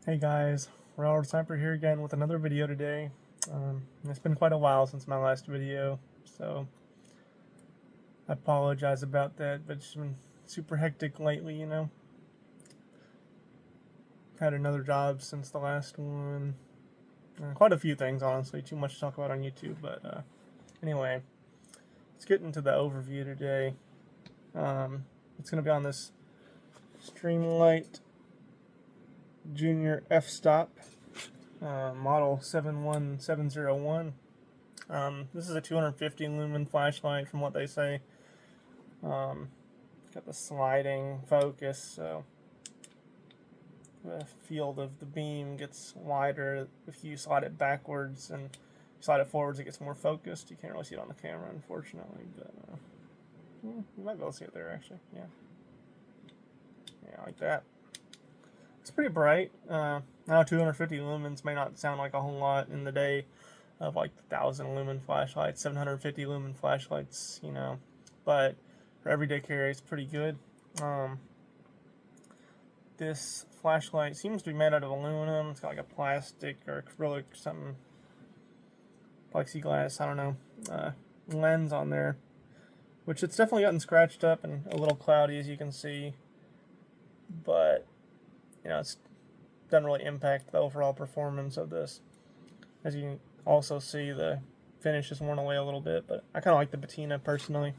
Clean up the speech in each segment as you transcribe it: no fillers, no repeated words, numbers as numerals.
Hey guys, Robert Sniper here again with another video today. It's been quite a while since my last video, so I apologize about that, but it's been super hectic lately. Had another job since the last one. Quite a few things, honestly. Too much to talk about on YouTube, but anyway, let's get into the overview today. It's going to be on this Streamlight Junior f-stop model 71701. This is a 250 lumen flashlight from what they say. Got the sliding focus, so the field of the beam gets wider if you slide it backwards, and slide it forwards it gets more focused. You can't really see it on the camera, unfortunately, but you might be able to see it there actually. Yeah, like that. It's pretty bright. Now 250 lumens may not sound like a whole lot in the day of like 1,000 lumen flashlights, 750 lumen flashlights, but for everyday carry it's pretty good. This flashlight seems to be made out of aluminum. It's got like a plastic or acrylic or something, plexiglass, I don't know, lens on there, which it's definitely gotten scratched up and a little cloudy, as you can see, but it doesn't really impact the overall performance of this. As you can also see, the finish has worn away a little bit, but I kind of like the patina personally.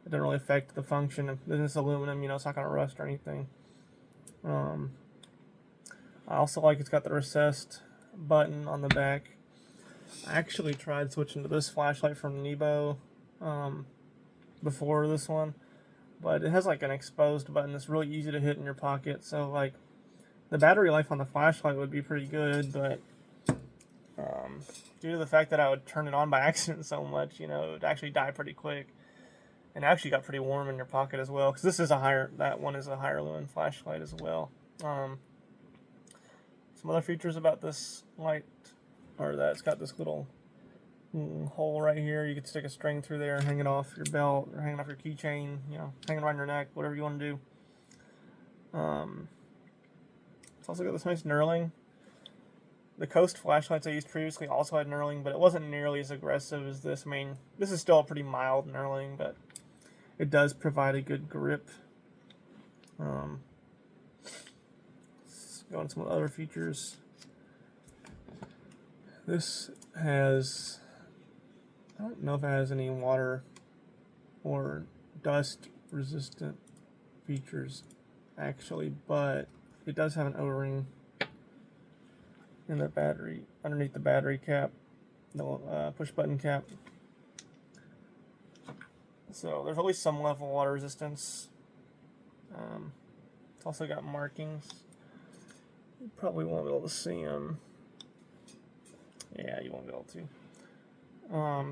It doesn't really affect the function of this aluminum, it's not going to rust or anything. I also like it's got the recessed button on the back. I actually tried switching to this flashlight from Nebo before this one, but it has like an exposed button that's really easy to hit in your pocket, so like the battery life on the flashlight would be pretty good, but due to the fact that I would turn it on by accident so much, it would actually die pretty quick. And it actually got pretty warm in your pocket as well, because that one is a higher lumen flashlight as well. Some other features about this light are that it's got this little hole right here. You could stick a string through there and hang it off your belt or hang it off your keychain, hanging around your neck, whatever you want to do. It's also got this nice knurling. The Coast flashlights I used previously also had knurling, but it wasn't nearly as aggressive as this. I mean, this is still a pretty mild knurling, but it does provide a good grip. Let's go on some other features. This has, I don't know if it has any water or dust resistant features actually, but it does have an O-ring in the battery, underneath the battery cap, the push button cap. So there's at least some level of water resistance. It's also got markings. You probably won't be able to see them. Yeah, you won't be able to.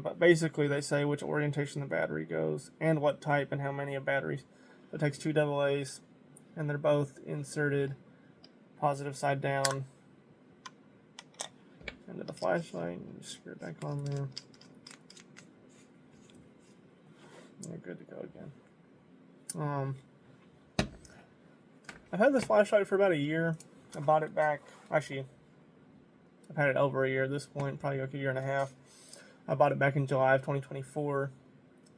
But basically they say which orientation the battery goes and what type and how many of batteries. It takes two AA's, and they're both inserted positive side down into the flashlight, and just screw it back on there. You're good to go again. I've had this flashlight for about a year. I bought it back, actually, I've had it over a year at this point, probably like a year and a half. I bought it back in July of 2024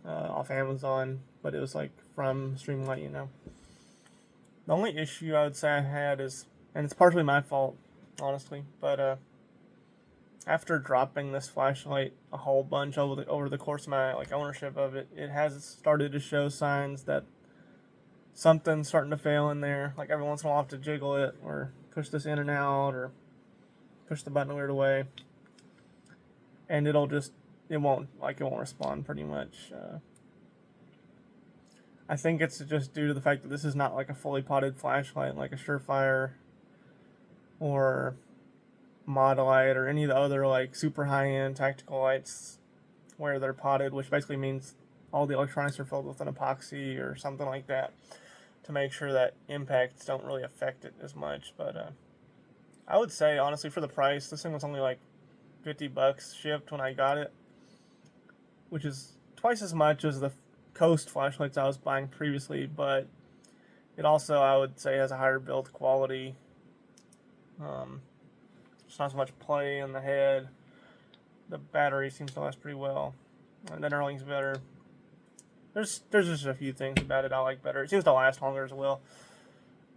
off Amazon, but it was like from Streamlight, The only issue I would say I had is, and it's partially my fault, honestly, but after dropping this flashlight a whole bunch over the course of my ownership of it, it has started to show signs that something's starting to fail in there. Like every once in a while, I'll have to jiggle it or push this in and out or push the button a weird way, and it won't respond pretty much. I think it's just due to the fact that this is not like a fully potted flashlight like a Surefire or Mod Light or any of the other like super high-end tactical lights where they're potted, which basically means all the electronics are filled with an epoxy or something like that to make sure that impacts don't really affect it as much. But I would say, honestly, for the price, this thing was only like $50 shipped when I got it, which is twice as much as the Coast flashlights I was buying previously, but it also, I would say, has a higher build quality Just not so much play in the head. The battery seems to last pretty well. And the knurling's better. There's just a few things about it I like better. It seems to last longer as well.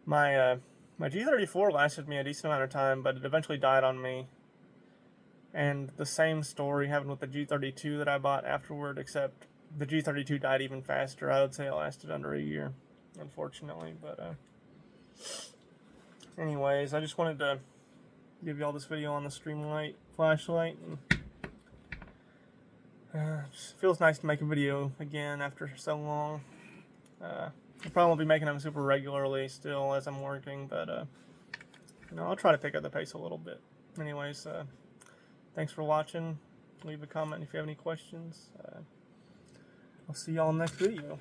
My G34 lasted me a decent amount of time, but it eventually died on me. And the same story happened with the G32 that I bought afterward, except the G32 died even faster. I would say it lasted under a year, unfortunately. But anyways, I just wanted to give you all this video on the Streamlight flashlight. And, just feels nice to make a video again after so long. I probably won't be making them super regularly still as I'm working, but I'll try to pick up the pace a little bit. Anyways, thanks for watching. Leave a comment if you have any questions. I'll see y'all in the next video.